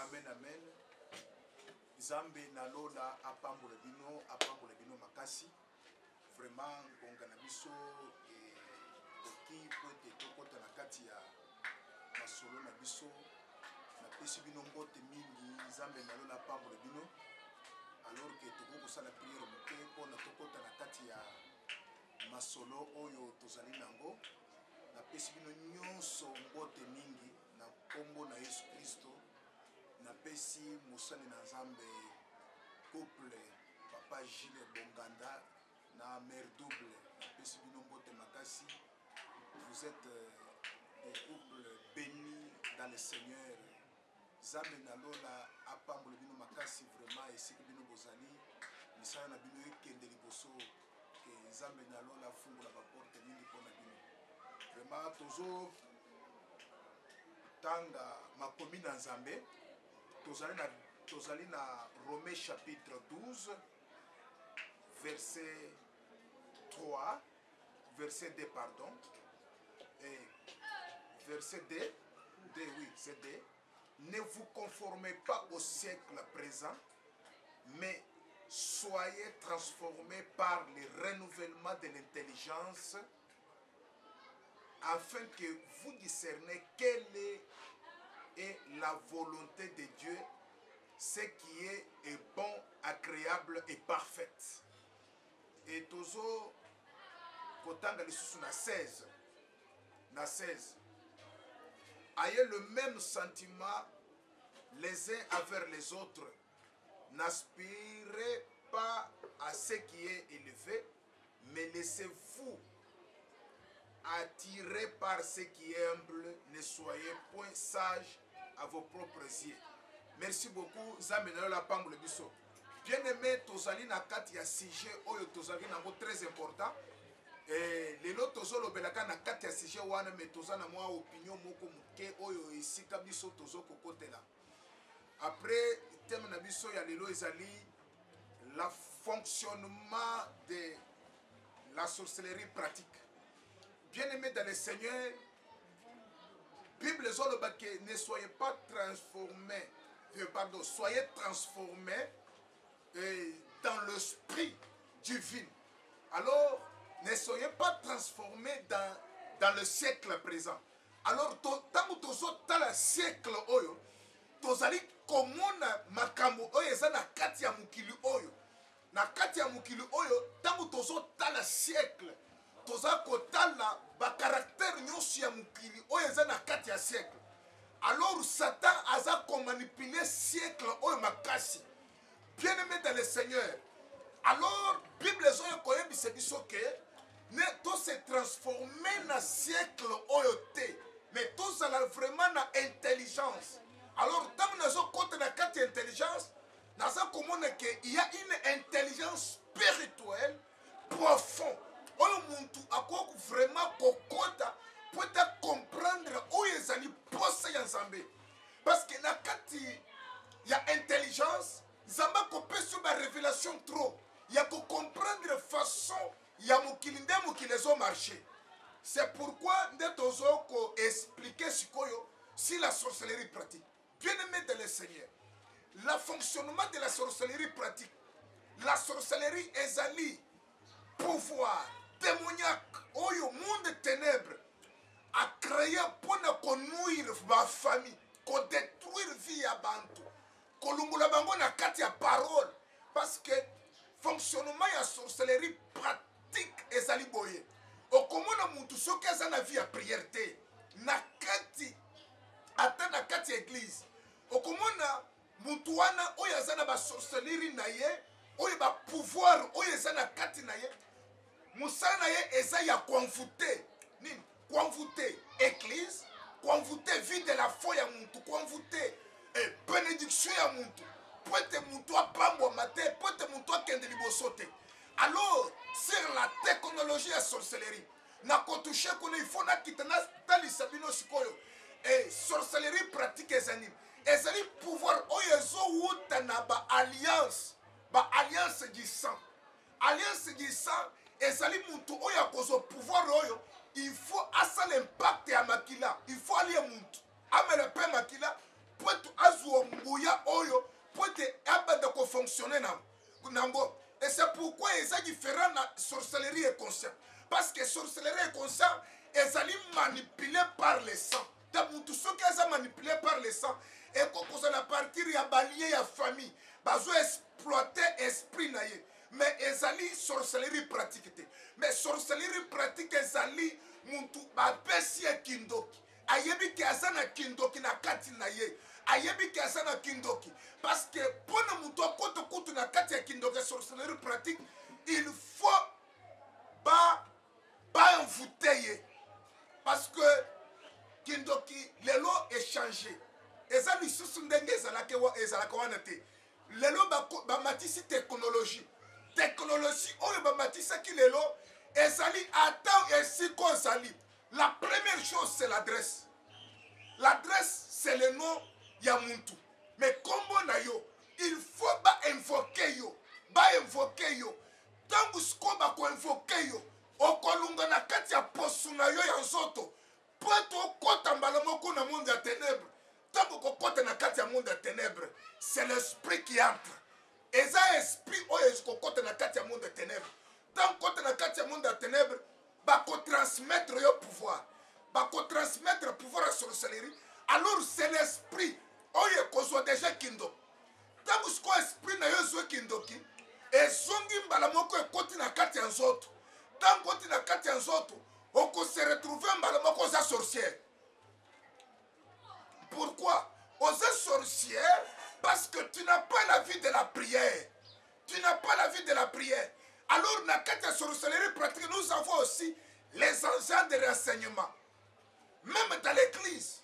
Amen, amen. Zambe na lola apambole bino makasi. Vraiment ngongana biso oki poete tokota na kati ya masolo na biso na pesi bino mbote mingi Zambe na lola apambole bino. Alors que toko kosala prière moke pona tokota na kati ya masolo oyo tozali nango na pesi bino nyonso mbote mingi na kombo na Yesu Kristo. Na pesi musani na Nzambe couple papa Gilles Bonganda na mère double na pesi bino mbote makasi. Vous êtes des couples bénis dans le Seigneur. Zambe na lola apambole bino makasi vraiment esika bino bozali misala na bino ekende liboso ke Zambe na lola fungola ba porte mingi pona bino. Vraiment tozo tanga makomi na Nzambe. Tozali na Romains chapitre 12, verset 3, verset 2, pardon. Et verset 2, oui, c'est 2. Ne vous conformez pas au siècle présent, mais soyez transformés par le renouvellement de l'intelligence, afin que vous discerniez quelle est la volonté de Dieu, ce qui est bon, agréable et parfaite. Et tozo kotanga lisusu na 16. Na 16. Ayez le même sentiment les uns envers les autres. N'aspirez pas à ce qui est élevé, mais laissez-vous attirés par ce qui est humble. Ne soyez point sages à vos propres yeux. Merci beaucoup. Zamena la pambole biso. Bien aimé, tozali na kati ya sujet oyo tozali nango très important. Et lelo tozolo belaka na kati ya sujet wana mais tozana mwa opinion moko muke oyo esika biso tozo kokotela. Après thème na biso ya lelo ezali la fonctionnement de la sorcellerie pratique. Bien-aimés dans le Seigneur, Bible zolobake, ne soyez pas transformés, soyez transformés dans l'esprit divin. Alors, ne soyez pas transformés dans le siècle présent. Alors, tant que dans le siècle oyo, tozali komona makambo oyo eza na kati ya mukili oyo. Na kati ya mukili oyo, tant que dans le siècle, toza kotala ba caractère nyonso ya mukili oyo eza na kati ya siècle. Alors Satan aza komanipuler siècle oyo makasi. Bien-aimé dans le Seigneur. Alors Bible oyo koyebisa biso ke ne to se transformer na siècle oyo te, mais tozala vraiment na intelligence. Alors tant nazo kote na kati intelligence, naza komona ke il y a une intelligence spirituelle profonde. Oyo muntu akoko vraiment kokota pour te comprendre oyo ezali posa ya Nzambe. Parce que na kati ya intelligence, Nzamba kopesa ba révélation trop. Ya ko comprendre façon ya mokili nde mokili ezo marcher. C'est pourquoi nde tozo ko expliquer sikoyo si la sorcellerie pratique. Bien-aimé de le Seigneur, le fonctionnement de la sorcellerie pratique. La sorcellerie ezali pouvoir démoniaque, oyo monde ténèbres a créé pour ne nuire ma famille, pour détruire vie à bantu, pour lungula bango na kati ya parole, parce que fonctionnement ya sorcellerie pratique ezali boye. Okomona muntu soki aza na vie ya prière te, na kati ata na kati église. Okomona muntu wana oyo aza na ba sorcellerie na ye, oyo ba pouvoir oyo aza na kati na ye. Musana ye eza ya convoûter nini convoûter église, convoûter vie de la foi ya muntu, convoûter bénédiction ya muntu, pote muntu apambo matin, pote muntu akende liboso te. Alors sur la technologie ya sorcellerie na kotoucher kono il faut na kitana tali sabino sikoyo et sorcellerie pratique ezali pouvoir oyo ezo wuta na ba alliance du sang. Alliance du sang ezali muntu oyo akozo pouvoir oyo il faut asa l'impact ya makila, il faut aller muntu amela pe makila pour être azuo nguya oyo pour être abada ko fonctionner nango. Et c'est pourquoi ils sont différents na sorcellerie et concert, parce que sorcellerie et concert ils sont manipulés par le sang. Tout ce qui est manipulé par le sang et qu'on à partir ya balier ya famille bazo exploiter esprit naie. Mais ezali sorcellerie pratique. Mais sorcellerie pratique ezali muntu bapesi ya kindoki. Ayebi ki azana kindoki na kati na ye. Ayebi ki azana kindoki. Parce que pour muntu akoto kutu na kati ya kindoki sorcellerie pratique, il faut pas envoûter ye. Parce que kindoki lelo est changé. Ezali susu ndenge ezalaka wana te. Lelo ba matisi technologie. Technologie oyo ba matisa ki lelo ezali attend et si qu'on sali. La première chose c'est l'adresse. L'adresse c'est le nom ya muntu. Mais kombo na yo, il faut ba invoquer yo. Ba invoquer yo. Tangu sko ba ko invoquer yo. Okolunga na kati ya posu na yo ya nzoto. Pour kota mbala moko na monde ya ténèbres. Tangu ko kota na kati ya monde ya ténèbres, c'est l'esprit qui entre. Eza esprit oyo ko kota na kati ya monde ya ténèbres. Tangu kota na kati ya monde ya ténèbres, ba ko transmettre yo pouvoir. Ba ko transmettre pouvoir à sorcellerie. Alors c'est l'esprit oyo ko zo déjà kindo. Tangu sko esprit na yo zo kindoki, ezongi mbala moko ekoti na kati ya nzoto. Tangu koti na kati ya nzoto, on se retrouve mbala moko za sorcière. Pourquoi? Aux sorcières, parce que tu n'as pas la vie de la prière. Tu n'as pas la vie de la prière. Alors, dans la sorcellerie pratique, nous avons aussi les agents de renseignement. Même dans l'église,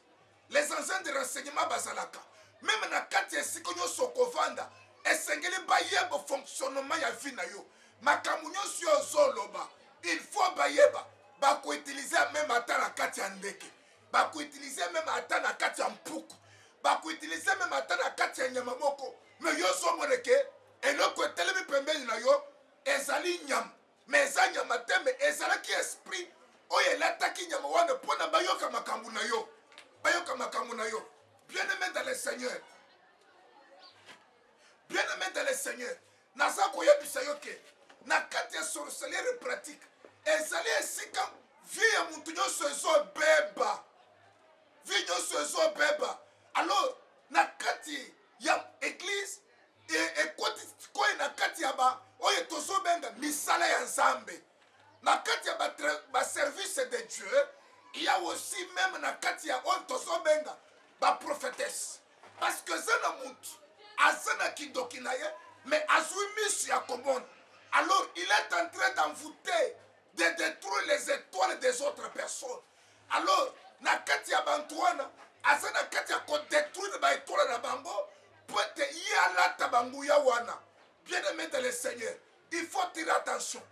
les agents de renseignement basalaka. Même dans la kati esikonyo sokovanda, esengeli bayeba fonctionnement ya vie na yo. Makamunyo sio zoloba. Il faut bayeba. Bako utiliser même ata na kati ya ndeke. Bako utiliser même ata na kati ya mpuku. Bako utiliser même ata na kati ya nyama moko. Mais yo so moneke eloko etelemi pembeni na yo ezali nyama. Mais eza nyama te mais ezala ki esprit oyo elataki nyama wana pona bayoka makambu na yo. Bayoka makambu na yo. Bien-aimé dans le Seigneur. Bien-aimé dans le Seigneur. Naza koyebisa yo ke na kati ya sorcellerie pratique ezali esika vie ya muntu nyonso ezobeba. Vie nyonso ezobeba. Alors na kati ya église ekoti koyi na kati ya ba oyo tozobenga misala ya nzambe. Na kati ya ba service de Dieu, il y a aussi même na kati ya oyo tozobenga ba prophétesse. Parce que zana muntu azana kindoki na ye mais azui misu ya komona. Alors il est en train d'envoûter, de détruire les étoiles des autres personnes. Alors na kati ya bantuana azana kati ya ko détruire ba étoile na bango pour te yala tabanguya wana. Bien-aimé dans le Seigneur, il faut tirer attention.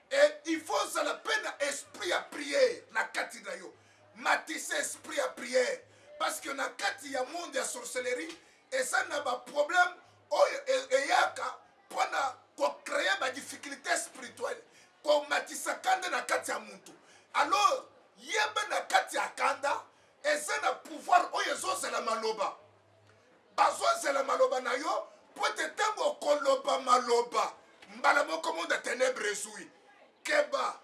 Et il faut ça la peine esprit à prier na kati na yo. Matisse esprit à prière parce que na kati ya monde ya sorcellerie et ça n'a pas problème et yaka pour créer des difficultés spirituelles. Comme matissa kanda na kati ya muntu. Alors yeba na kati ya kanda et ça n'a pouvoir oyezo c'est la maloba. Bazo c'est la maloba na yo pour te tembo koloba maloba. Mbala moko monde ténèbres zui. Keba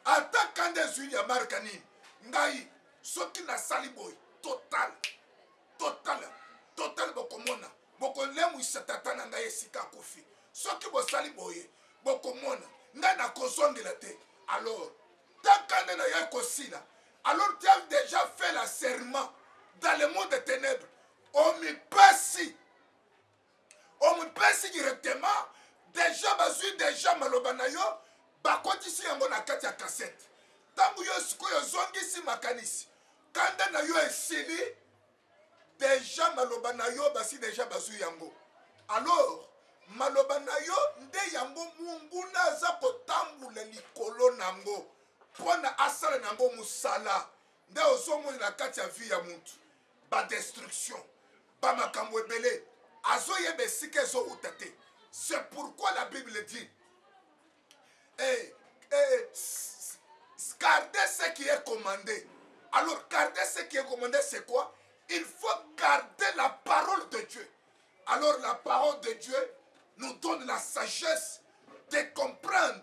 ata kanda zui ya markani. Ngai soki na saliboy total bokomona bokolemu isatata na ngai esika kofi soki bosali boye bokomona ngai na kozongela te. Alors takande na ya kosila. Alors tu as déjà fait la serment dans le monde des ténèbres. On me pesi directement déjà bazui déjà maloba na yo bakotisi yango na kati ya cassette. Tangu yo sikoyo zongisi makanisi kanda na yo esili déjà maloba na yo basi déjà bazui yango. Alors maloba na yo nde yango mungu naza kotambula likolo nango pona asala nango musala nde ozomoni na kati ya vie ya muntu ba destruction ba makambo ebele azoyeba esika ezouta te. C'est pourquoi la Bible dit garder ce qui est commandé. Alors, garder ce qui est commandé, c'est quoi? Il faut garder la parole de Dieu. Alors, la parole de Dieu nous donne la sagesse de comprendre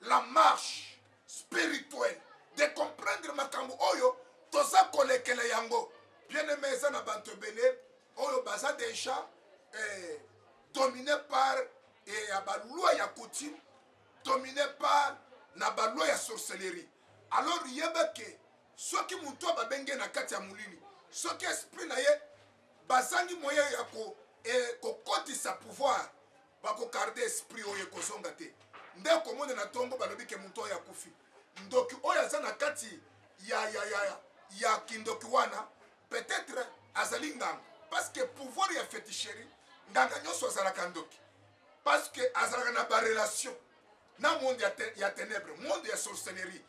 la marche spirituelle, de comprendre makambo oyo toza kolekela yango. Bien-aimé, eza na bantu ebele oyo baza déjà dominé par abaloi ya coutume, dominé par na baloi ya sorcellerie. Alors yeba ke soki mutu babenge na kati ya mulini, soki esprit na ye bazangi moyen ya kokotisa pouvoir, bakokarde esprit oyo ekozonga te. Nde komona na tongo balobi ke mutu oyo akufi, ndoki oyo aza na kati ya kindoki wana peut-être azali nganga, parce que pouvoir ya féticherie nganga nyonso azalaka ndoki, parce que azalaka na barelation na monde ya ténèbres, monde ya sorcellerie.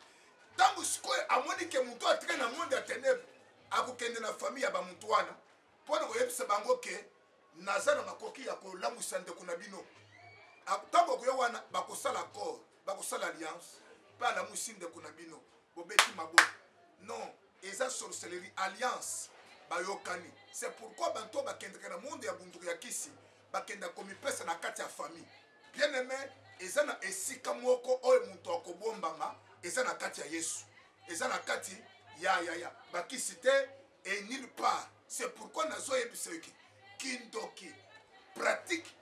Tango sikoyo amoni ke mutu atika na monde ya ténèbres, akokende na famille ya bamutu wana mpona koyebisa bango ke naza na makoki ya kolamusa ndeko na bino. Tango koyo wana bakosala accord, bakosala alliance mpe alamusi ndeko na bino bobeti maboko. Non, eza sorcellerie alliance bayokani. C'est pourquoi banto bakendeka na monde ya bunduku ya kisi bakenda komipesa na kati ya famille. Bien aimé, eza na esika moko oyo mutu akobombanga, eza na kati ya Yesu, eza na kati ya bakisi te et nulle part. C'est pourquoi nazo yebisa yoki kindoki pratique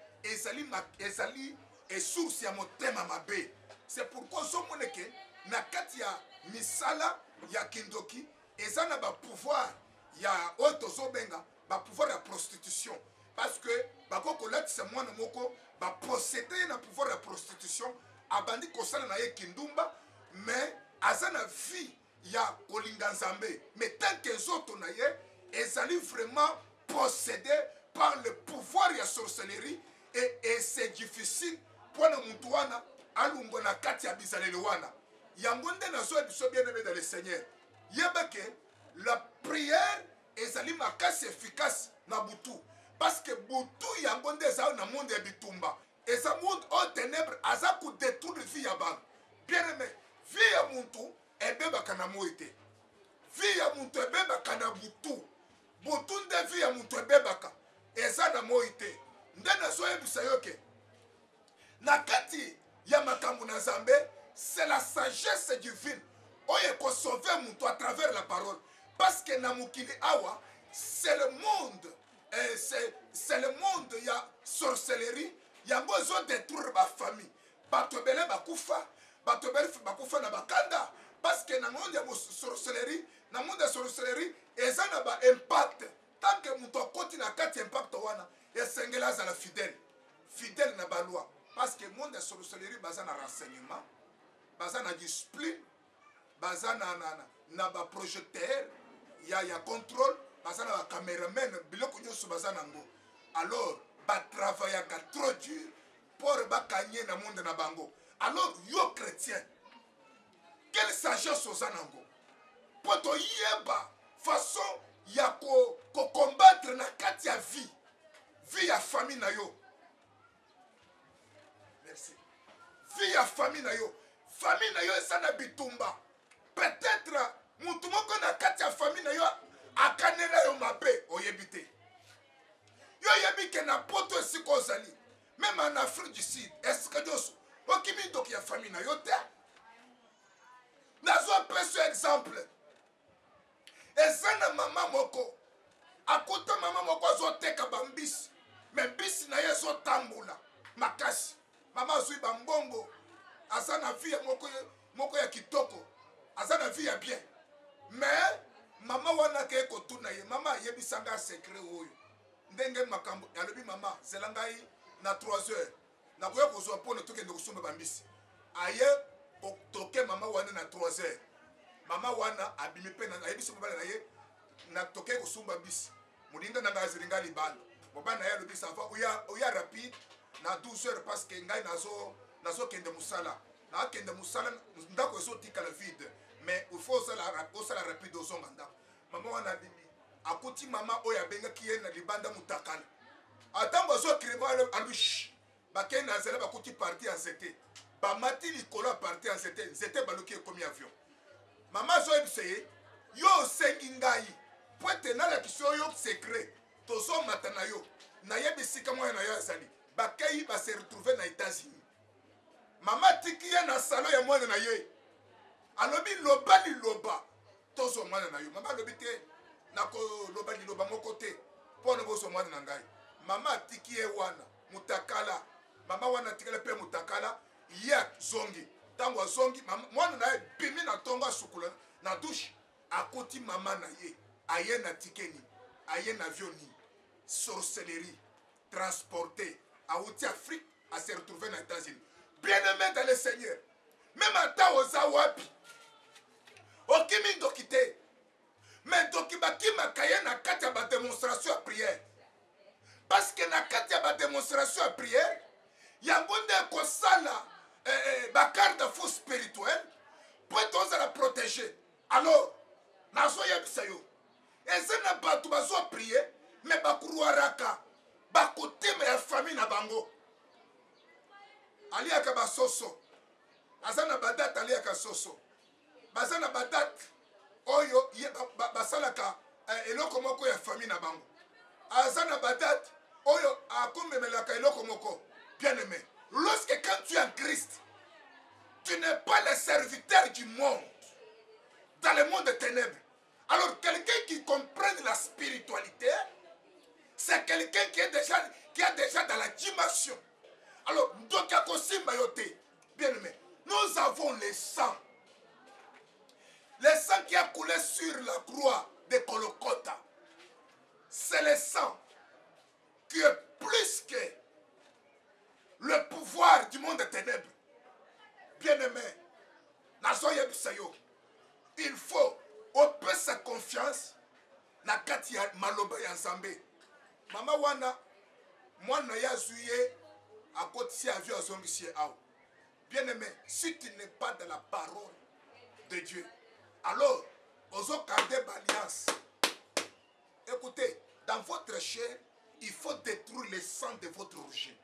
ezali source ya motema mabe. C'est pourquoi zomoneke na kati ya misala ya kindoki eza na ba pouvoir ya oyo tozobenga ba pouvoir ya prostitution, parce que bakokolatisa mwana moko baposede na pouvoir ya prostitution, abandi kosala na ye kindumba, mais aza na vie ya kolinga nzambe, mais tant que nzoto na ye ezali vraiment possédé par le pouvoir ya sorcellerie, et c'est difficile pour mutu wana alungo na kati ya bizaleli wana. Yango nde nazo biso bien-aimé dans le Seigneur, yeba ke la prière ezali makasi efficace na butu, parce que butu yango nde eza na monde ya bitumba, eza monde au ténèbre aza ku détourner vie ya bantu. Bien-aimé, vie ya muntu ebebaka na moi te, vie ya muntu ebebaka na butu, butu nde vie ya muntu ebebaka eza na moi te. Nde nazoyebisa yo ke na kati ya makambo na Nzambe, c'est la sagesse divine oyo ekosauve muntu à travers la parole, parce que na mokili awa c'est le monde, c'est le monde ya sorcellerie yango ezo détruire ba famille, bato ebele bakufa, bato ebele bakufa na bakanda, parce que na monde ya sorcellerie, na monde ya sorcellerie eza na ba impact. Tant que mutu akoti na kati impact wana esengeli azala fidèle na baloi, parce que monde ya sorcellerie baza na renseignement, baza na discipline, baza na ba projecteur ya contrôle, baza na ba cameraman, biloko nyonso baza nango. Alors batravaillaka trop dur pour bakanye na monde na bango. Alors yo chrétien, quelle sagesse oza nango po toyeba façon ya combattre na kati ya vie ya famille na yo. Merci. Vie ya famille na yo eza na bitumba. Peut-être mutu moko na kati ya famille na yo akanela yo mabe oyebi te. Yo yebi ke na poto esika ozali, même en Afrique du Sud, esika nyonso okimi ndoki ya famille na yo te. Nazo apesa exemple, eza na mama moko akuta mama moko azoteka bambisi, me mbisi na ye ezotambola makasi. Mama azwi bambongo, aza na vie moko ya kitoko, aza na vie ya bien, mais mama wana ke kotuna ye, mama yebisanga secret oyo ndenge makambo alobi mama zela ngai na 3 heures nakoya kozwa mpona tokende kosomba bambisi. Aye toke mama wana na 3 heures, mama wana abimi mpe ayebisi mobala na ye na toke kosomba bisi, molinga na ngai azilinga libala, mobala na ye alobi sava oya rapide na 12 heures, parce que ngai nazokende mosala, nakende mosala ndako ezotikala vide, mais il faut osala rapide ozonga ndako. Mama wana abimi akuti mama oyo abengaki ye na libanda mutakala, atango azokriva alushi bakende na nzela bakuti parti ya nzete, bamati likolo ya parti ya nzete baluki ekomi avion. Maman Zoïbseye, yo sengingai. Pointe na la question yo secret. Tozo matana yo. Na yebisika moi na yo azali. Bakei va se retrouver na États-Unis. Maman tikiya na salon ya mwana na ye. Alobi loba li loba. Tozo mwana na yo. Maman lobi te nako loba li loba moko te. Pona bozo mwana na ngai. Maman tikiye wana mutakala. Mama wana tikele pe mutakala. Ya zongi. Tango zongi mwana na ye bimi na tonga sukula na douche. Akoti mama na ye. Aye na tikeni. Aye na avioni. Sorcellerie. Transporté. A outi Afrique. A se retrouver dans les États-Unis. Bien-aimé dans le Seigneur. Même à ta ozawapi. Okimi dokite. Mais dokibaki makaye na kati ba démonstration à prière. Parce que na kati ba démonstration à prière, yambonde ko sala bakar de fou spirituel pour tous la protéger. Alors, nazo yebisayo. Eze na batu bazo prier, mais bakuruaraka. Bakutime ya famille na bango. Aliaka basoso. Azana badat aliaka soso. Bazana badat oyo basalaka eloko moko ya famille na bango. Azana badat oyo akomemelaka eloko moko. Bien-aimé, lorsque quand tu es en Christ, tu n'es pas le serviteur du monde, dans le monde des ténèbres. Alors quelqu'un qui comprend la spiritualité, c'est quelqu'un qui est déjà dans la dimension. Alors, donc bien aimé, nous avons le sang. Le sang qui a coulé sur la croix de Golgotha. C'est le sang qui est plus que le pouvoir du monde des ténèbres. Bien aimé, il faut opérer sa confiance na kati ya maloba ya Nzambe. Mama wana mwana ya zuye akoti avion azongisi ao. Bien aimé, si tu n'es pas dans la parole de Dieu, alors ozo garder l'alliance. Écoutez, dans votre chair, il faut détruire le sang de votre origine.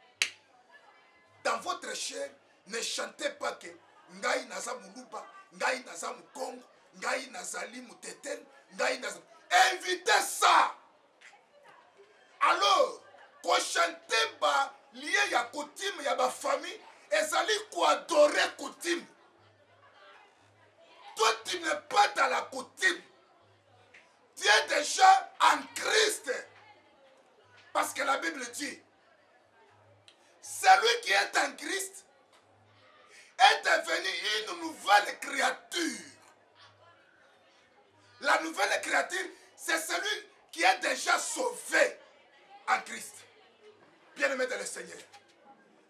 Dans votre chair, ne chantez pas que ngai naza muluba, ngai naza mukongo, ngai nazali mutetel, ngai naza. Évitez ça. Alors, quand chantez ba lié ya coutume ya ba famille, ezali ko adorer coutume. Toi tu n'es pas dans la coutume. Tu es déjà en Christ. Parce que la Bible dit, celui qui est en Christ est devenu une nouvelle créature. La nouvelle créature, c'est celui qui est déjà sauvé en Christ. Bien-aimé dans le Seigneur.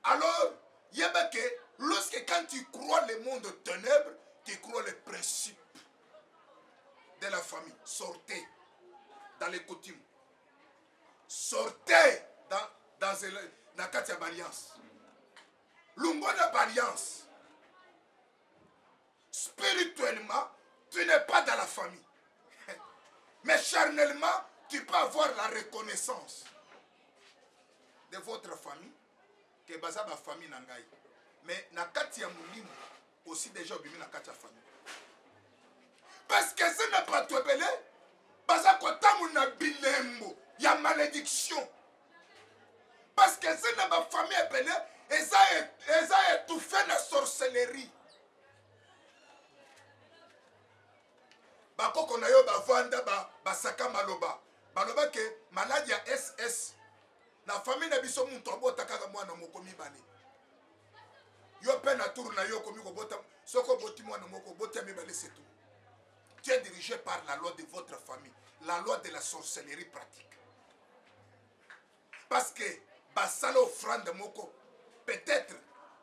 Alors, il y a que lorsque quand tu crois le monde de ténèbres, tu crois les principes de la famille. Sortez dans les coutumes. Sortez dans la Katia Alliance. L'Ungona Alliance. Spirituellement, tu n'es pas dans la famille. Mais charnellement, tu peux avoir la reconnaissance de votre famille, que baza ba famille nangai. Mais na Katia Moulim aussi déjà obimi na Katia famille. Parce que ce n'est pas toi belé, baza kota muna bilembo, ya malédiction. Parce que ce n'est pas famille belé, eza étouffé na sorcellerie. Bakoko na yo bavanda basaka maloba. Baloba ke maladie ya SS. Na famille na biso muntu abota kaka mwana moko mibale. Yo pe na tour na yo komi ko bota soko boti mwana moko bota mibale c'est tout. Tu es dirigé par la loi de votre famille, la loi de la sorcellerie pratique. Parce que basala offrande moko peut-être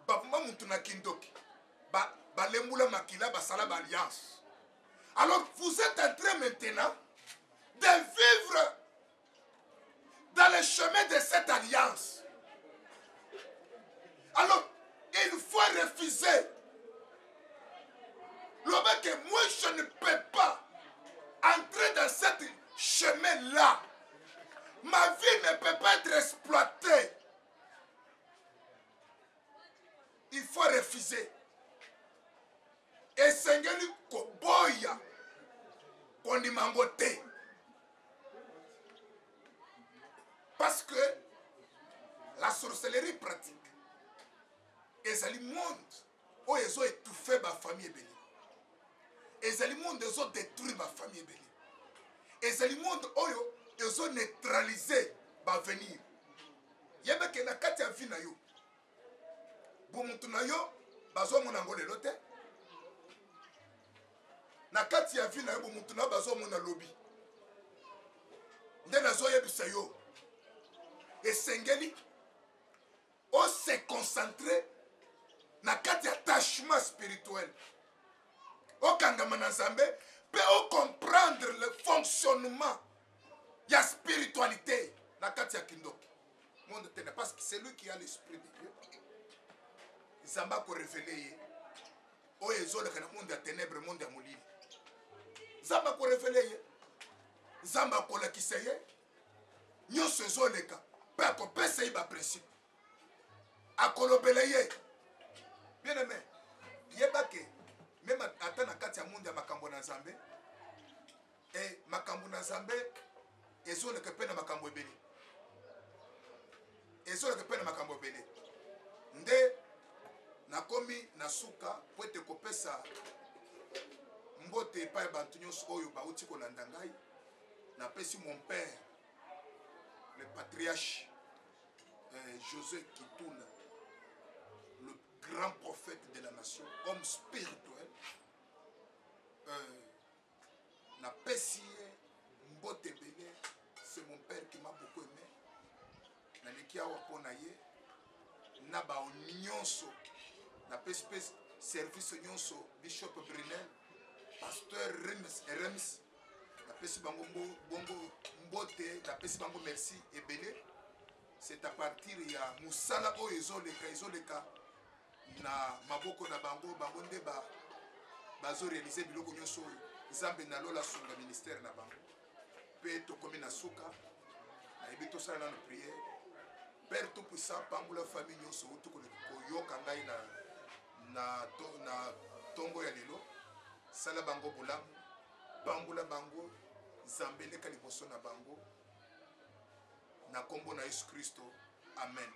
babuma muntu na kindoki. Ba lemula makila basala ba alliance. Alors vous êtes en train maintenant de vivre dans le chemin de cette alliance. Alors, il faut refuser. Le mec que moi je ne peux pas entrer dans ce chemin-là. Ma vie ne peut pas être exploitée. Il faut refuser. Et Seigneur Koboya. bimango te. Parce que la sorcellerie pratique ezali monde oyo ezo étouffer ba famille ebele. Ezali monde ezo détruire ba famille ebele. Ezali monde oyo ezo neutraliser ba venir. Yebeke na kati ya vie na yo. Bomutu na yo bazo mona ngo lelo te. Na kati ya vie na yo bomutu na bazo mona lobi. Nde nazo yebisa yo. Esengeli on se concentrer na kati attachement spirituel. O kangama na Nzambe pe o comprendre le fonctionnement ya spiritualité na kati ya kindoki. Monde tene parce que c'est lui qui a l'esprit de Dieu. Nzamba ko révéler o ezole kana monde ya ténèbres monde ya molili. Nzamba ko révéler Nzamba ko lakisa ye nyonso ezoleka pe ko pesa iba principe. Akolobele ye. Bien aimé, yebake même ata na kati ya monde ya makambo na Nzambe et makambo na Nzambe ezoleka pe na makambo ebele. Ezoleka pe na makambo ebele. Nde nakomi na suka po ete kopesa mbote epai bantu nyonso oyo bauti kolanda ngai. Napesi mon père le patriarche José Kituna, le grand prophète de la nation, homme spirituel. Napesi mbote ebele. C'est mon père qui m'a beaucoup aimé. Naleki awa pona ye na ba nyonso na pespes service nyonso Bishop Brunel, pasteur Rems na pesi bango bongo mbote na pesi bango merci ebele. C'est à partir ya musala oyo ezoleka na maboko na bango nde bazo réaliser biloko nyonso oyo Nzambe na lola sunga ministère na bango. Pe tokomi na suka na yebi tosala na prière. Père tout puissant, pamboula famille nyonso koyoka ngai na tongo ya lelo. Sala bango bolamu, pamboula bango, Nzambe leka liboso na bango. Na kombo na Yesu Kristo. Amen.